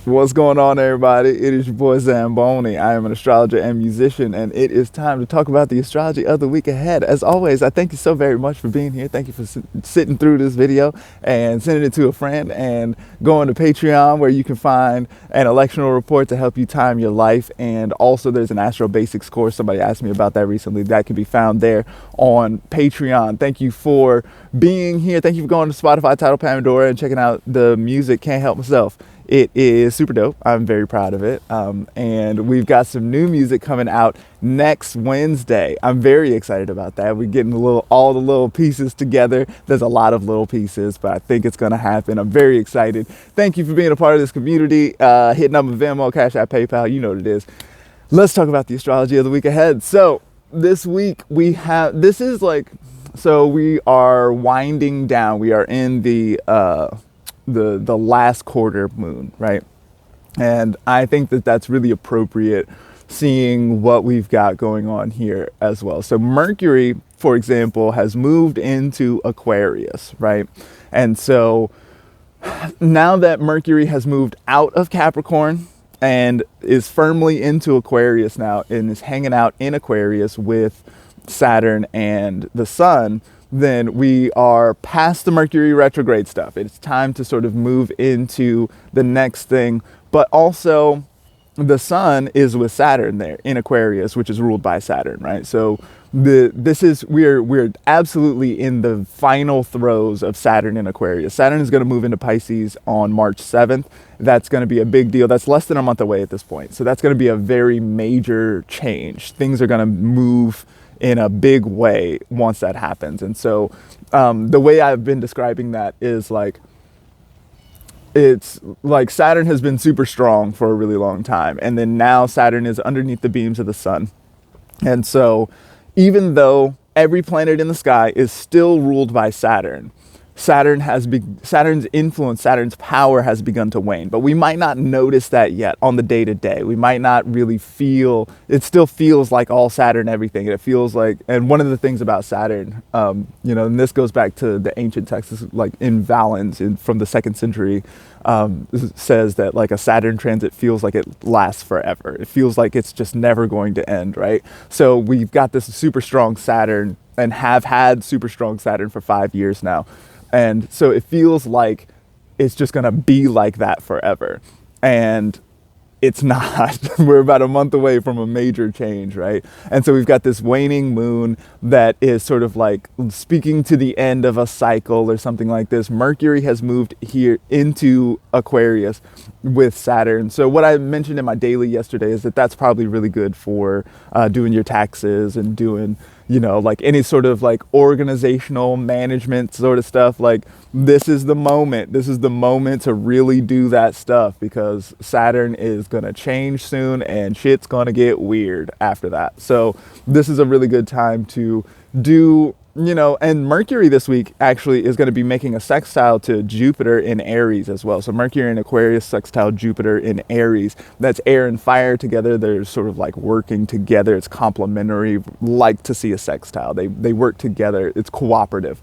What's going on, everybody? It is your boy Zamboni. I am an astrologer and musician, and it is time to talk about the astrology of the week ahead. As always, I thank you so very much for being here. Thank you for sitting through this video and sending it to a friend, and going to Patreon where you can find an electional report to help you time your life. And also there's an Astro Basics course. Somebody asked me about that recently. That can be found there on Patreon. Thank you for being here. Thank you for going to Spotify, Tidal, Pandora, and checking out the music. Can't help myself. It is super dope. I'm very proud of it. And we've got some new music coming out next Wednesday. I'm very excited about that. We're getting all the little pieces together. There's a lot of little pieces, but I think it's going to happen. I'm very excited. Thank you for being a part of this community. Hitting up with Venmo, Cash App, PayPal. You know what it is. Let's talk about the astrology of the week ahead. So this week we are winding down. We are in the last quarter moon, right? And I think that that's really appropriate, seeing what we've got going on here as well. So Mercury, for example, has moved into Aquarius, right? And so now that Mercury has moved out of Capricorn and is firmly into Aquarius now, and is hanging out in Aquarius with Saturn and the Sun, then we are past the Mercury retrograde stuff. It's time to sort of move into the next thing. But also the Sun is with Saturn there in Aquarius, which is ruled by Saturn, right? So we're absolutely in the final throes of Saturn in Aquarius. Saturn is going to move into Pisces on March 7th. That's going to be a big deal. That's less than a month away at this point. So that's going to be a very major change. Things are going to move in a big way once that happens. And so the way I've been describing that is it's like Saturn has been super strong for a really long time, and then now Saturn is underneath the beams of the Sun. And so even though every planet in the sky is still ruled by Saturn, Saturn's influence, Saturn's power has begun to wane, but we might not notice that yet on the day-to-day. We might not really feel, it still feels like all Saturn everything. It feels like, and one of the things about Saturn, and this goes back to the ancient texts, like in Valens from the 2nd century, says that like a Saturn transit feels like it lasts forever. It feels like it's just never going to end, right? So we've got this super strong Saturn, and have had super strong Saturn for 5 years now. And so it feels like it's just going to be like that forever. And it's not. We're about a month away from a major change, right? And so we've got this waning moon that is sort of like speaking to the end of a cycle or something like this. Mercury has moved here into Aquarius with Saturn. So what I mentioned in my daily yesterday is that that's probably really good for doing your taxes and doing, like any sort of like organizational management sort of stuff. Like this is the moment to really do that stuff, because Saturn is going to change soon and shit's going to get weird after that. So this is a really good time to do, and Mercury this week actually is going to be making a sextile to Jupiter in Aries as well. So Mercury in Aquarius sextile Jupiter in Aries. That's air and fire together. They're sort of like working together. It's complementary. Like to see a sextile. They work together. It's cooperative.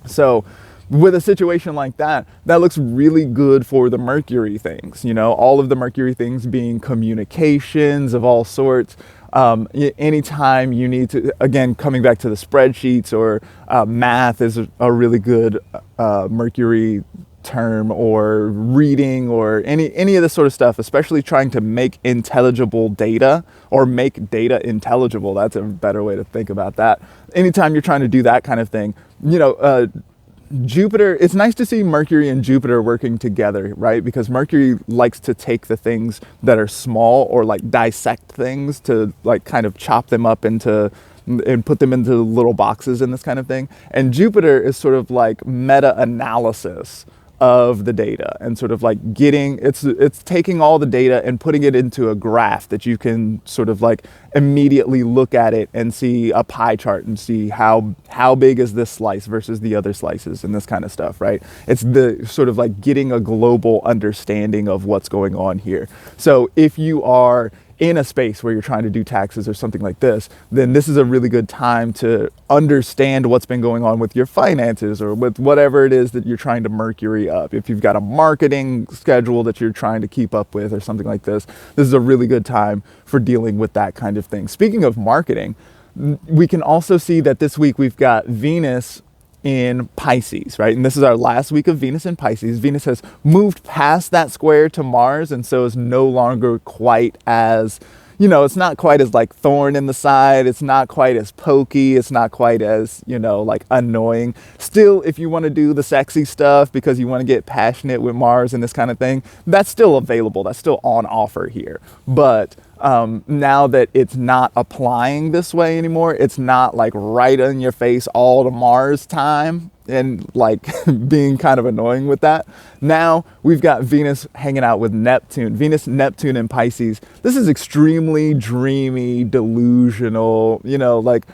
So with a situation like that, that looks really good for the Mercury things, all of the Mercury things being communications of all sorts. Anytime you need to, again, coming back to the spreadsheets, or math is a really good Mercury term, or reading, or any of this sort of stuff, especially trying to make intelligible data, or make data intelligible. That's a better way to think about that. Anytime you're trying to do that kind of thing, Jupiter, it's nice to see Mercury and Jupiter working together, right? Because Mercury likes to take the things that are small, or like dissect things, to like kind of chop them up and put them into little boxes and this kind of thing. And Jupiter is sort of like meta-analysis of the data, and sort of like it's taking all the data and putting it into a graph that you can sort of like immediately look at it and see a pie chart and see how big is this slice versus the other slices and this kind of stuff, right? It's the sort of like getting a global understanding of what's going on here. So if you are in a space where you're trying to do taxes or something like this, then this is a really good time to understand what's been going on with your finances or with whatever it is that you're trying to Mercury up. If you've got a marketing schedule that you're trying to keep up with or something like this is a really good time for dealing with that kind of thing. Speaking of marketing, we can also see that this week we've got Venus in Pisces, right? And this is our last week of Venus in Pisces. Venus has moved past that square to Mars, and so is no longer quite as, it's not quite as like thorn in the side. It's not quite as pokey. It's not quite as, like annoying. Still, if you want to do the sexy stuff because you want to get passionate with Mars and this kind of thing, that's still available. That's still on offer here. But now that it's not applying this way anymore, it's not like right in your face all the Mars time and like being kind of annoying with that. Now we've got Venus hanging out with Neptune. Venus, Neptune in Pisces. This is extremely dreamy, delusional, like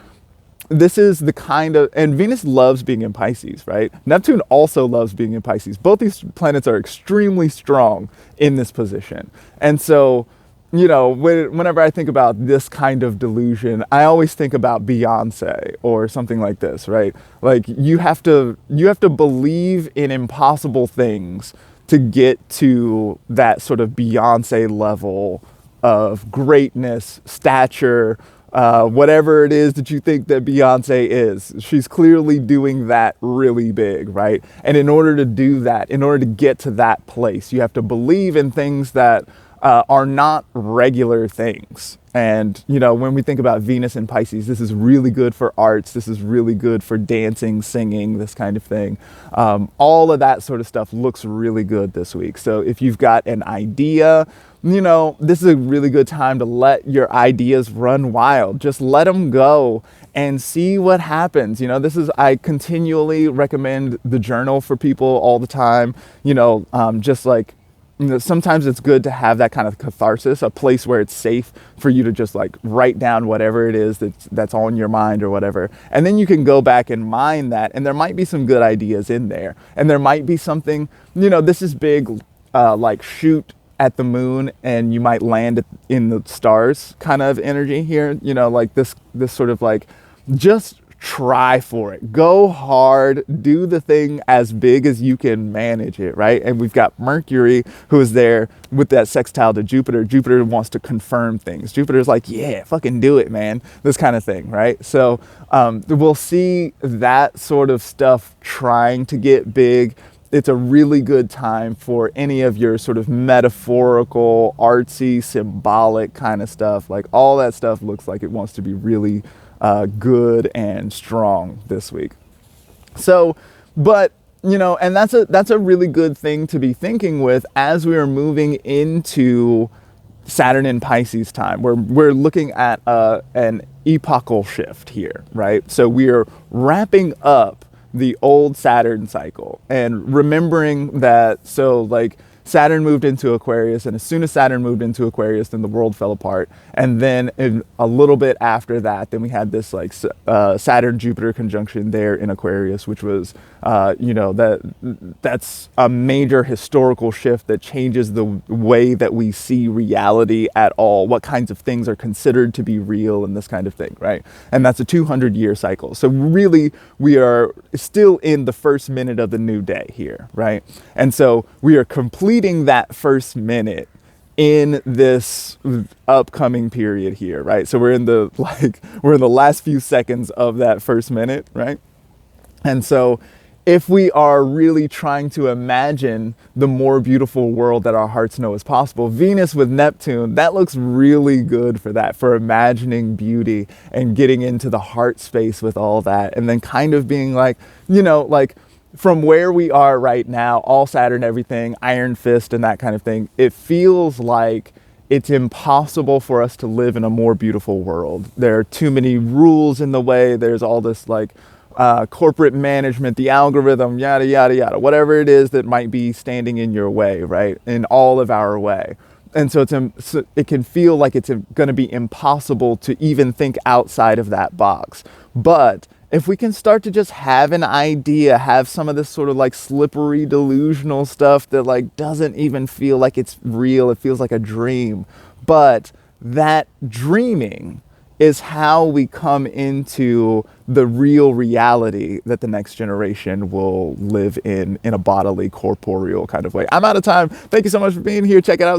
this is the kind of, and Venus loves being in Pisces, right? Neptune also loves being in Pisces. Both these planets are extremely strong in this position. And so, whenever I think about this kind of delusion, I always think about Beyonce or something like this, right? Like you have to believe in impossible things to get to that sort of Beyonce level of greatness, stature, whatever it is that you think that Beyonce is. She's clearly doing that really big, right? And in order to do that, in order to get to that place, you have to believe in things that are not regular things. And, when we think about Venus and Pisces, this is really good for arts. This is really good for dancing, singing, this kind of thing. All of that sort of stuff looks really good this week. So if you've got an idea, this is a really good time to let your ideas run wild. Just let them go and see what happens. I continually recommend the journal for people all the time, just like, sometimes it's good to have that kind of catharsis, a place where it's safe for you to just like write down whatever it is that's on your mind or whatever. And then you can go back and mine that, and there might be some good ideas in there. And there might be something, this is big, like shoot at the moon and you might land in the stars kind of energy here, like this sort of like, just try for it. Go hard, do the thing as big as you can manage it, right? And we've got Mercury who is there with that sextile to Jupiter. Jupiter wants to confirm things. Jupiter's like, yeah, fucking do it, man. This kind of thing, right? So we'll see that sort of stuff trying to get big. It's a really good time for any of your sort of metaphorical, artsy, symbolic kind of stuff. Like all that stuff looks like it wants to be really good and strong this week. So, but and that's a really good thing to be thinking with as we are moving into Saturn in Pisces time. We're looking at an epochal shift here, right? So we are wrapping up the old Saturn cycle and remembering that. So like Saturn moved into Aquarius, and as soon as Saturn moved into Aquarius, then the world fell apart. And then a little bit after that, then we had this like Saturn-Jupiter conjunction there in Aquarius, which was, that's a major historical shift that changes the way that we see reality at all, what kinds of things are considered to be real and this kind of thing, right? And that's a 200-year cycle. So really, we are still in the first minute of the new day here, right? And so we are completing that first minute in this upcoming period here, right? So we're in the last few seconds of that first minute, right? And so if we are really trying to imagine the more beautiful world that our hearts know is possible, Venus with Neptune, that looks really good for that, for imagining beauty and getting into the heart space with all that. And then kind of being like, like from where we are right now, all Saturn, everything, iron fist and that kind of thing, it feels like it's impossible for us to live in a more beautiful world. There are too many rules in the way. There's all this like corporate management, the algorithm, yada, yada, yada, whatever it is that might be standing in your way, right? In all of our way. And so it can feel like it's going to be impossible to even think outside of that box. But if we can start to just have an idea, have some of this sort of like slippery, delusional stuff that like doesn't even feel like it's real, it feels like a dream, but that dreaming is how we come into the real reality that the next generation will live in a bodily, corporeal kind of way. I'm out of time. Thank you so much for being here. Check it out.